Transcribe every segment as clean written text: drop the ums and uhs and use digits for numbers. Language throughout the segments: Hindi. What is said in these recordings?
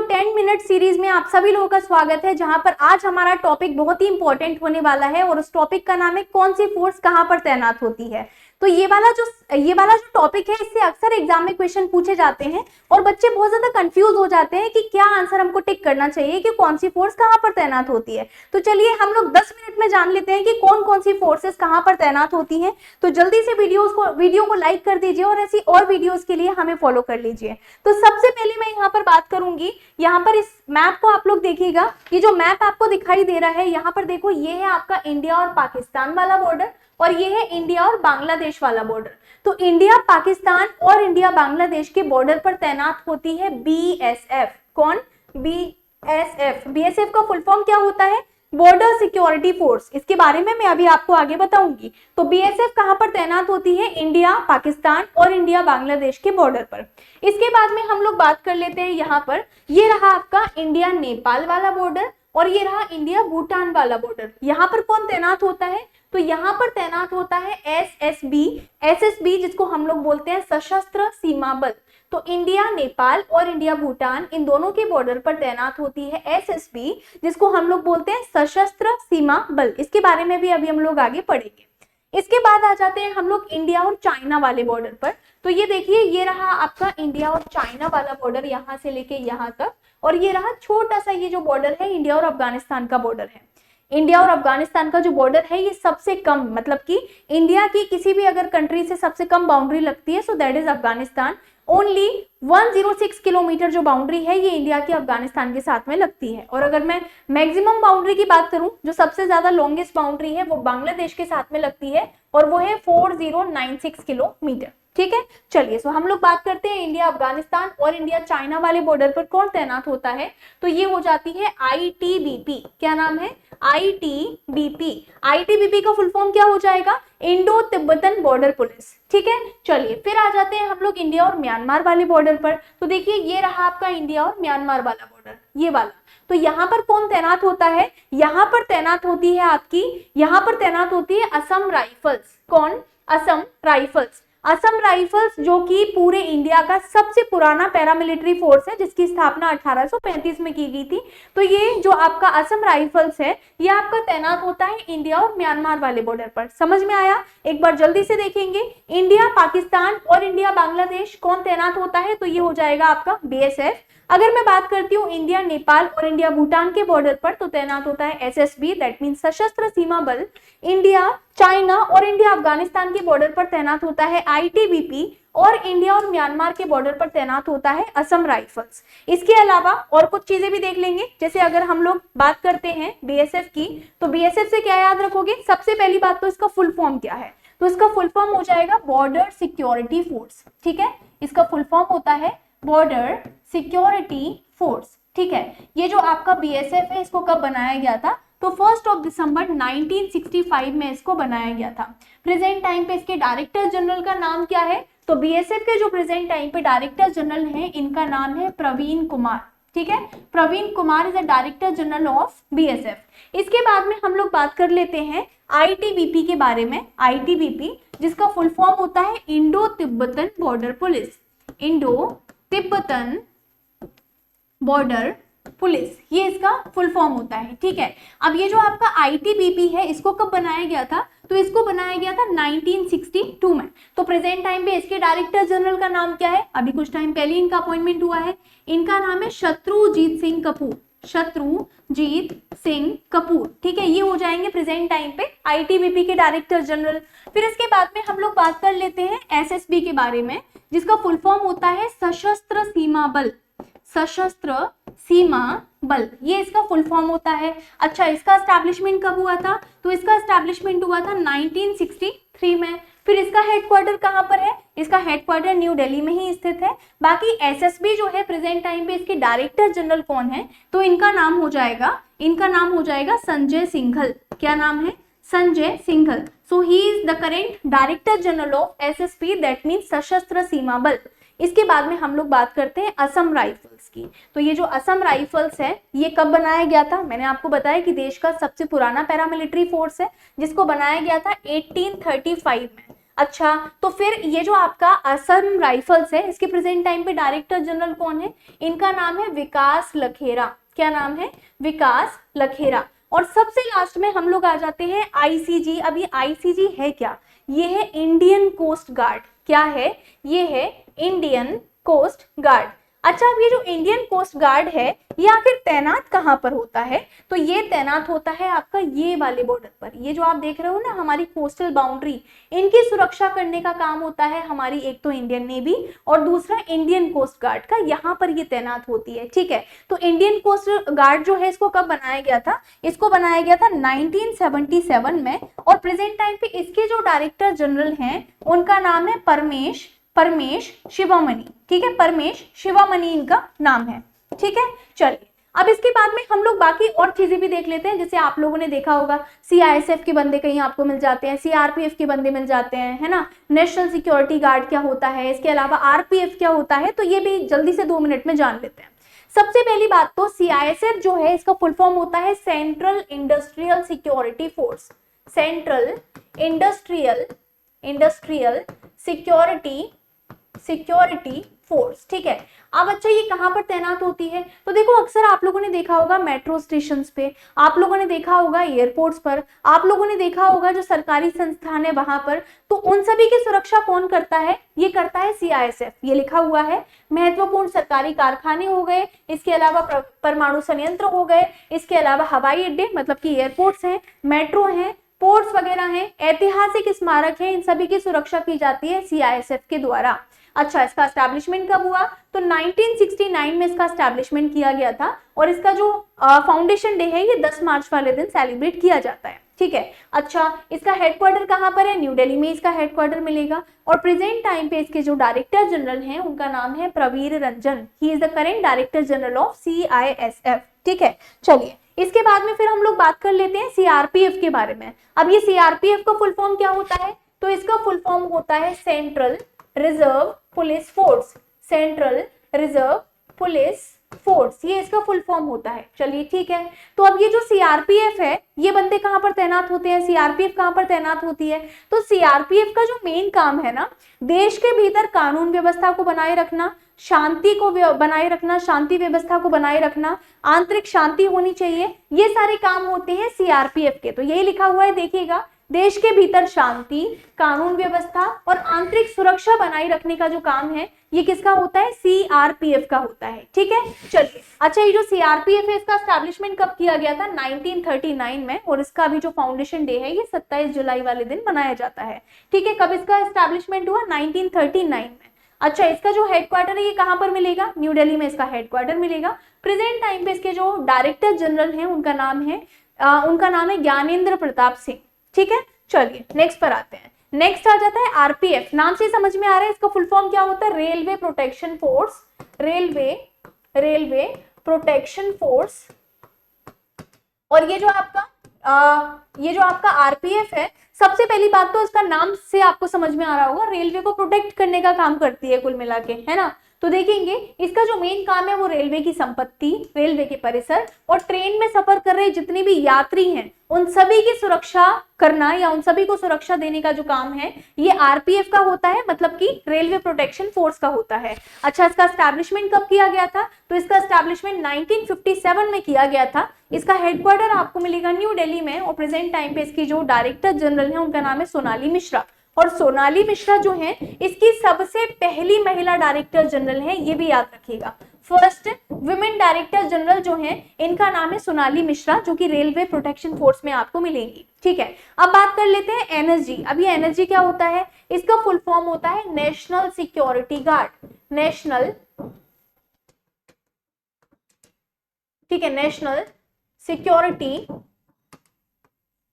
10 मिनट सीरीज में आप सभी लोगों का स्वागत है, जहां पर आज हमारा टॉपिक बहुत ही इंपॉर्टेंट होने वाला है और उस टॉपिक का नाम है कौन सी फोर्स कहां पर तैनात होती है। तो ये वाला जो टॉपिक है, इससे अक्सर एग्जाम में क्वेश्चन पूछे जाते हैं और बच्चे बहुत ज्यादा कंफ्यूज हो जाते हैं कि क्या आंसर हमको टिक करना चाहिए कि कौन सी फोर्स कहां पर तैनात होती है। तो चलिए हम लोग 10 मिनट में जान लेते हैं कि कौन कौन सी फोर्सेस कहां पर तैनात होती हैं। तो जल्दी से वीडियो को लाइक कर दीजिए और ऐसी और वीडियोस के लिए हमें फॉलो कर लीजिए। तो सबसे पहले मैं यहाँ पर बात करूंगी, यहाँ पर इस मैप को आप लोग देखिएगा। ये जो मैप आपको दिखाई दे रहा है, यहाँ पर देखो, ये है आपका इंडिया और पाकिस्तान वाला बॉर्डर और ये है इंडिया और बांग्लादेश वाला बॉर्डर। तो इंडिया, पाकिस्तान और इंडिया बांग्लादेश के बॉर्डर पर तैनात होती है बीएसएफ। कौन? बीएसएफ। बीएसएफ का फुल फॉर्म क्या होता है? Border security force. इसके बारे में मैं अभी आपको आगे बताऊंगी। तो बीएसएफ कहां पर तैनात होती है? इंडिया, पाकिस्तान और इंडिया बांग्लादेश के बॉर्डर पर। इसके बाद में हम लोग बात कर लेते हैं, यहाँ पर ये रहा आपका इंडिया नेपाल वाला बॉर्डर और ये रहा इंडिया भूटान वाला बॉर्डर। यहाँ पर कौन तैनात होता है? तो यहाँ पर तैनात होता है एसएसबी, जिसको हम लोग बोलते हैं सशस्त्र सीमा बल। तो इंडिया नेपाल और इंडिया भूटान, इन दोनों के बॉर्डर पर तैनात होती है एसएसबी, जिसको हम लोग बोलते हैं सशस्त्र सीमा बल। इसके बारे में भी अभी हम लोग आगे पढ़ेंगे। इसके बाद आ जाते हैं हम लोग इंडिया और चाइना वाले बॉर्डर पर। तो ये देखिए, ये रहा आपका इंडिया और चाइना वाला बॉर्डर, यहाँ से लेके यहाँ तक। और ये रहा छोटा सा ये जो बॉर्डर है, इंडिया और अफगानिस्तान का बॉर्डर है। इंडिया और अफगानिस्तान का जो बॉर्डर है, ये सबसे कम, मतलब कि इंडिया की किसी भी अगर कंट्री से सबसे कम बाउंड्री लगती है, so that is Afghanistan. Only 106 kilometre जो बाउंड्री है, ये इंडिया की अफगानिस्तान के साथ में लगती है। और अगर मैं मैक्सिमम बाउंड्री की बात करूं, जो सबसे ज्यादा लॉन्गेस्ट बाउंड्री है, वो बांग्लादेश के साथ में लगती है और वो है 4096 किलोमीटर। ठीक है, चलिए सो हम लोग बात करते हैं इंडिया अफगानिस्तान और इंडिया चाइना वाले बॉर्डर पर कौन तैनात होता है। तो ये हो जाती है आईटीबीपी। क्या नाम है? आईटीबीपी। आईटीबीपी का फुल फॉर्म क्या हो जाएगा? Indo Tibetan border police. ठीक है, चलिए फिर आ जाते हैं हम लोग इंडिया और म्यांमार वाले बॉर्डर पर। तो देखिए, ये रहा आपका इंडिया और म्यांमार वाला बॉर्डर, ये वाला। तो यहाँ पर कौन तैनात होता है? यहाँ पर तैनात होती है आपकी, यहाँ पर तैनात होती है असम राइफल्स। कौन? असम राइफल्स। असम राइफल्स जो कि पूरे इंडिया का सबसे पुराना पैरामिलिट्री फोर्स है, जिसकी स्थापना 1835 में की गई थी। तो ये जो आपका असम राइफल्स है, ये आपका तैनात होता है इंडिया और म्यांमार वाले बॉर्डर पर। समझ में आया? एक बार जल्दी से देखेंगे, इंडिया, पाकिस्तान और इंडिया बांग्लादेश कौन तैनात होता है? तो ये हो जाएगा आपका बीएसएफ। अगर मैं बात करती हूँ इंडिया नेपाल और इंडिया भूटान के बॉर्डर पर, तो तैनात होता है SSB, that mean Sashastra Seema बल। इंडिया, चाइना और इंडिया अफगानिस्तान के बॉर्डर पर तैनात होता है आईटीबीपी और इंडिया और म्यांमार के बॉर्डर पर तैनात होता है असम राइफल्स। इसके अलावा और कुछ चीजें भी देख लेंगे, जैसे अगर हम लोग बात करते हैं बीएसएफ की, तो बीएसएफ से क्या याद रखोगे? सबसे पहली बात तो इसका फुल फॉर्म क्या है? तो इसका फुल फॉर्म हो जाएगा बॉर्डर सिक्योरिटी फोर्स। ठीक है, इसका फुल फॉर्म होता है बॉर्डर सिक्योरिटी फोर्स। ठीक है, ये जो आपका बीएसएफ है, इसको कब बनाया गया था? तो 1 दिसंबर 1965 में इसको बनाया गया था। प्रेजेंट टाइम पे इसके डायरेक्टर जनरल का नाम क्या है? तो बीएसएफ के जो प्रेजेंट टाइम पे डायरेक्टर जनरल हैं, इनका नाम है प्रवीण कुमार। ठीक है, Praveen Kumar is the director general of BSF. इसके बाद में हम लोग बात कर लेते हैं आईटीबीपी के बारे में। आईटीबीपी, जिसका फुल फॉर्म होता है Indo Tibetan border police. Indo Tibetan border police, ये इसका फुल फॉर्म होता है। ठीक है, अब ये जो आपका आईटीबीपी है, इसको कब बनाया गया था? तो इसको बनाया गया था 1962 में। तो प्रेजेंट टाइम पे इसके डायरेक्टर जनरल का नाम क्या है? अभी कुछ टाइम पहले इनका अपॉइंटमेंट हुआ है। इनका नाम है शत्रुजीत सिंह कपूर। शत्रुजीत सिंह कपूर। ठीक है, ये हो जाएंगे प्रेजेंट टाइम पे आईटीबीपी के डायरेक्टर जनरल। फिर इसके बाद में हम लोग बात कर लेते हैं एसएसबी के बारे में, जिसका फुल फॉर्म होता है सशस्त्र सीमा बल। सशस्त्र सीमा बल, ये इसका फुल फॉर्म होता है। अच्छा, इसका एस्टैब्लिशमेंट कब हुआ था? तो इसका एस्टैब्लिशमेंट हुआ था 1963 में। फिर इसका हेडक्वार्टर कहाँ पर है? इसका हेडक्वार्टर न्यू दिल्ली में ही स्थित है। बाकी एसएसबी जो है, प्रेजेंट टाइम पे इसके डायरेक्टर जनरल कौन है? तो इनका नाम हो जाएगा संजय सिंघल। क्या नाम है? Sanjay Singhal. So he is the current director general of SSB, that mean Sashastra Seema बल। इसके बाद में हम लोग बात करते हैं असम राइफल्स की। तो ये जो असम राइफल्स है, ये कब बनाया गया था? मैंने आपको बताया कि देश का सबसे पुराना पैरामिलिट्री फोर्स है, जिसको बनाया गया था 1835 में। अच्छा, तो फिर ये जो आपका असम राइफल्स है, इसके प्रेजेंट टाइम पे डायरेक्टर जनरल कौन है? इनका नाम है विकास लखेरा। क्या नाम है? विकास लखेरा। और सबसे लास्ट में हम लोग आ जाते हैं आईसीजी। अब ये आईसीजी है क्या? ये है इंडियन कोस्ट गार्ड। क्या है? ये है इंडियन कोस्ट गार्ड। अच्छा, अब ये जो इंडियन कोस्ट गार्ड है, ये आखिर तैनात कहाँ पर होता है? तो ये तैनात होता है आपका ये वाले बॉर्डर पर। ये जो आप देख रहे हो ना, हमारी कोस्टल बाउंड्री, इनकी सुरक्षा करने का काम होता है हमारी एक तो इंडियन नेवी और दूसरा इंडियन कोस्ट गार्ड का, यहाँ पर ये तैनात होती है। ठीक है, तो इंडियन कोस्ट गार्ड जो है, इसको कब बनाया गया था? इसको बनाया गया था 1977 में। और प्रेजेंट टाइम पे इसके जो डायरेक्टर जनरल हैं, उनका नाम है परमेश शिवामणि। ठीक है, परमेश शिवामणि इनका नाम है। ठीक है, चलिए अब इसके बाद में हम लोग बाकी और चीजें भी देख लेते हैं। जैसे आप लोगों ने देखा होगा सीआईएसएफ के बंदे कहीं आपको मिल जाते हैं, सीआरपीएफ के बंदे मिल जाते हैं, है ना। नेशनल सिक्योरिटी गार्ड क्या होता है, इसके अलावा आरपीएफ क्या होता है, तो ये भी जल्दी से 2 मिनट में जान लेते हैं। सबसे पहली बात तो सीआईएसएफ जो है, इसका फुल फॉर्म होता है central industrial security force. Central industrial security force. ठीक है, अब अच्छा ये कहां पर तैनात होती है? तो देखो, अक्सर आप लोगों ने देखा होगा मेट्रो स्टेशन पे, आप लोगों ने देखा होगा एयरपोर्ट्स पर, आप लोगों ने देखा होगा जो सरकारी संस्थान है वहां पर, तो उन सभी की सुरक्षा कौन करता है? ये करता है सीआईएसएफ। ये लिखा हुआ है। महत्वपूर्ण सरकारी कारखाने हो गए, इसके अलावा परमाणु संयंत्र हो गए, इसके अलावा हवाई अड्डे मतलब कि एयरपोर्ट्स हैं, मेट्रो हैं, पोर्ट्स वगैरह हैं, ऐतिहासिक स्मारक हैं, इन सभी की सुरक्षा की जाती है सीआईएसएफ के द्वारा। अच्छा, इसका एस्टैब्लिशमेंट कब हुआ? तो 1969 में इसका एस्टैब्लिशमेंट किया गया था। और इसका जो फाउंडेशन डे है, ये 10 मार्च वाले दिन सेलिब्रेट किया जाता है। ठीक है, अच्छा इसका हेडक्वार्टर कहाँ पर है? न्यू दिल्ली में इसका हेडक्वार्टर मिलेगा। और प्रेजेंट टाइम पे इसके जो डायरेक्टर जनरल हैं, उनका नाम है Praveer Ranjan. He is the current director general of CISF. ठीक है, चलिए इसके बाद में फिर हम लोग बात कर लेते हैं सीआरपीएफ के बारे में। अब ये सीआरपीएफ का फुल फॉर्म क्या होता है? तो इसका फुल फॉर्म होता है central reserve police force. Central reserve police force, ये इसका फुल फॉर्म होता है। चलिए ठीक है, तो अब ये जो सीआरपीएफ है, ये बंदे कहां पर तैनात होते हैं? सीआरपीएफ कहां पर तैनात होती है? तो सीआरपीएफ का जो मेन काम है ना, देश के भीतर कानून व्यवस्था को बनाए रखना, शांति को बनाए रखना, शांति व्यवस्था को बनाए रखना, आंतरिक शांति होनी चाहिए, ये सारे काम होते हैं सीआरपीएफ के। तो यही लिखा हुआ है, देखिएगा, देश के भीतर शांति, कानून व्यवस्था और आंतरिक सुरक्षा बनाए रखने का जो काम है, ये किसका होता है? सीआरपीएफ का होता है। ठीक है, चलिए अच्छा, ये जो सीआरपीएफ है, इसका एस्टैब्लिशमेंट कब किया गया था? 1939 में। और इसका अभी जो फाउंडेशन डे है, ये 27 जुलाई वाले दिन मनाया जाता है। ठीक है, कब इसका एस्टैब्लिशमेंट हुआ? 1939 में। अच्छा, इसका जो हेडक्वार्टर है, ये कहां पर मिलेगा? न्यू दिल्ली में इसका हेडक्वार्टर मिलेगा। प्रेजेंट टाइम पे इसके जो डायरेक्टर जनरल हैं, उनका नाम है ज्ञानेंद्र प्रताप सिंह। ठीक है, चलिए नेक्स्ट पर आते हैं। नेक्स्ट आ जाता है आरपीएफ। नाम से समझ में आ रहा है, इसका फुल फॉर्म क्या होता है? Railway protection force. Railway protection force. और ये जो आपका आरपीएफ है, सबसे पहली बात तो इसका नाम से आपको समझ में आ रहा होगा, रेलवे को प्रोटेक्ट करने का काम करती है कुल मिला के, है ना। तो देखेंगे, इसका जो मेन काम है वो रेलवे की संपत्ति, रेलवे के परिसर और ट्रेन में सफर कर रहे जितने भी यात्री हैं, उन सभी की सुरक्षा करना या उन सभी को सुरक्षा देने का जो काम है, ये आरपीएफ का होता है, मतलब कि रेलवे प्रोटेक्शन फोर्स का होता है। अच्छा, इसका एस्टैब्लिशमेंट कब किया गया था? तो इसका एस्टैब्लिशमेंट 1957 में किया गया था। इसका हेडक्वार्टर आपको मिलेगा न्यू दिल्ली में। और प्रेजेंट टाइम पे इसकी जो डायरेक्टर जनरल है, उनका नाम है सोनाली मिश्रा। और सोनाली मिश्रा जो है, इसकी सबसे पहली महिला डायरेक्टर जनरल है, ये भी याद रखिएगा। फर्स्ट विमेन डायरेक्टर जनरल जो है, इनका नाम है सोनाली मिश्रा, जो कि रेलवे प्रोटेक्शन फोर्स में आपको मिलेंगी। ठीक है, अब बात कर लेते हैं एनएसजी। अब ये एनएसजी क्या होता है? इसका फुल फॉर्म होता है national security guard. National security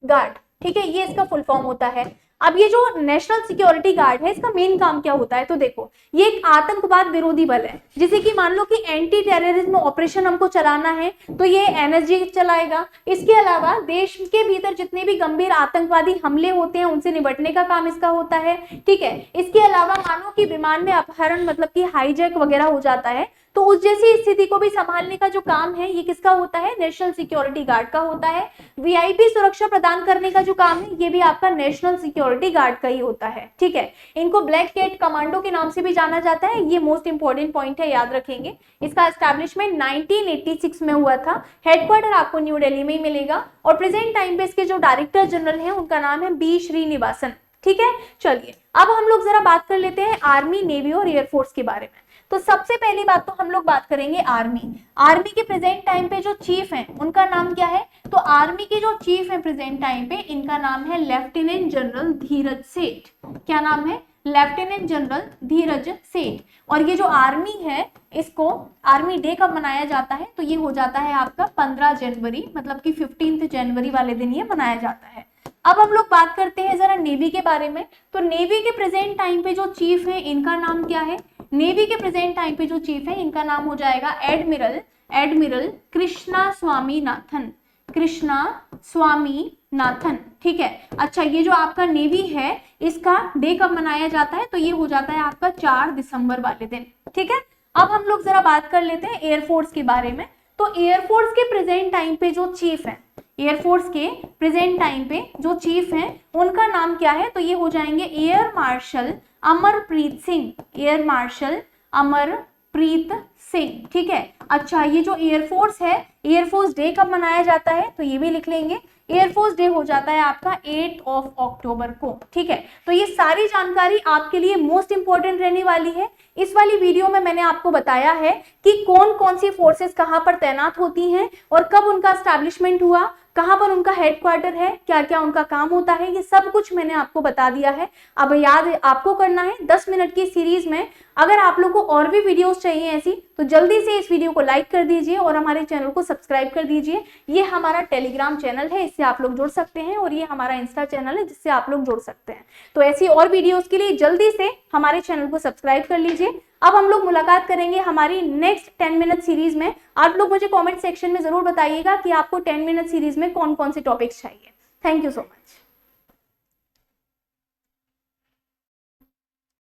guard. ठीक है, ये इसका फुल फॉर्म होता है। अब ये जो नेशनल सिक्योरिटी गार्ड है, इसका मेन काम क्या होता है? तो देखो, ये एक आतंकवाद विरोधी बल है। जैसे कि मान लो कि एंटी टेररिज्म ऑपरेशन हमको चलाना है, तो ये एनएसजी चलाएगा। इसके अलावा देश के भीतर जितने भी गंभीर आतंकवादी हमले होते हैं, उनसे निपटने का काम इसका होता है। ठीक है, इसके अलावा मानो कि विमान में अपहरण मतलब कि हाईजैक वगैरह हो जाता है, तो उस जैसी स्थिति को भी संभालने का जो काम है ये किसका होता है, नेशनल सिक्योरिटी गार्ड का होता है। वीआईपी सुरक्षा प्रदान करने का जो काम है ये भी आपका नेशनल सिक्योरिटी गार्ड का ही होता है, ठीक है। इनको ब्लैक कैट कमांडो के नाम से भी जाना जाता है, ये मोस्ट इंपॉर्टेंट पॉइंट है, याद रखेंगे। इसका एस्टैब्लिशमेंट 1986 में हुआ था। हेडक्वार्टर आपको न्यू दिल्ली में ही मिलेगा और प्रेजेंट टाइम पे इसके जो डायरेक्टर जनरल है उनका नाम है बी श्रीनिवासन, ठीक है। चलिए अब हम लोग जरा बात कर लेते हैं आर्मी, नेवी और एयरफोर्स के बारे में। तो सबसे पहली बात तो हम लोग बात करेंगे आर्मी। आर्मी के प्रेजेंट टाइम पे जो चीफ हैं उनका नाम क्या है, तो आर्मी के जो चीफ हैं प्रेजेंट टाइम पे इनका नाम है लेफ्टिनेंट जनरल धीरज सेठ। क्या नाम है, लेफ्टिनेंट जनरल धीरज सेठ। और ये जो आर्मी है इसको आर्मी डे कब मनाया जाता है, तो ये हो जाता है आपका 15 जनवरी, मतलब कि 15 जनवरी वाले दिन ये मनाया जाता है। अब हम लोग बात करते हैं जरा नेवी के बारे में। तो नेवी के प्रेजेंट टाइम पे जो चीफ है इनका नाम क्या है, नेवी के प्रेजेंट टाइम पे जो चीफ है इनका नाम हो जाएगा एडमिरल कृष्णा स्वामीनाथन, कृष्णा स्वामीनाथन, ठीक है। अच्छा, ये जो आपका नेवी है इसका डे कब मनाया जाता है, तो ये हो जाता है आपका 4 दिसंबर वाले दिन, ठीक है। अब हम लोग जरा बात कर लेते हैं एयरफोर्स के बारे में। तो एयरफोर्स के प्रेजेंट टाइम पे जो चीफ है, एयरफोर्स के प्रेजेंट टाइम पे जो चीफ हैं उनका नाम क्या है, तो ये हो जाएंगे air marshal Amarpreet Singh, air marshal Amarpreet Singh, ठीक है। अच्छा, ये जो एयरफोर्स है, एयरफोर्स डे कब मनाया जाता है, तो ये भी लिख लेंगे। एयरफोर्स डे हो जाता है आपका 8 अक्टूबर को, ठीक है। तो ये सारी जानकारी आपके लिए मोस्ट इंपॉर्टेंट रहने वाली है। इस वाली वीडियो में मैंने आपको बताया है कि कौन कौन सी फोर्सेस कहां पर तैनात होती हैं और कब उनका एस्टैब्लिशमेंट हुआ, कहां पर उनका हेडक्वार्टर है, क्या क्या उनका काम होता है, ये सब कुछ मैंने आपको बता दिया है। अब याद आपको करना है 10 मिनट की सीरीज में। अगर आप लोग को और भी वीडियोस चाहिए ऐसी, तो जल्दी से इस वीडियो को लाइक कर दीजिए और हमारे चैनल को सब्सक्राइब कर दीजिए। ये हमारा टेलीग्राम चैनल है, इससे आप लोग जुड़ सकते हैं, और ये हमारा इंस्टा चैनल है जिससे आप लोग जुड़ सकते हैं। तो ऐसी और वीडियोस के लिए जल्दी से हमारे चैनल को सब्सक्राइब कर लीजिए। अब हम लोग मुलाकात करेंगे हमारी नेक्स्ट 10 मिनट सीरीज में। आप लोग मुझे कमेंट सेक्शन में जरूर बताइएगा कि आपको 10 मिनट सीरीज में कौन कौन से टॉपिक्स चाहिए। Thank you so much.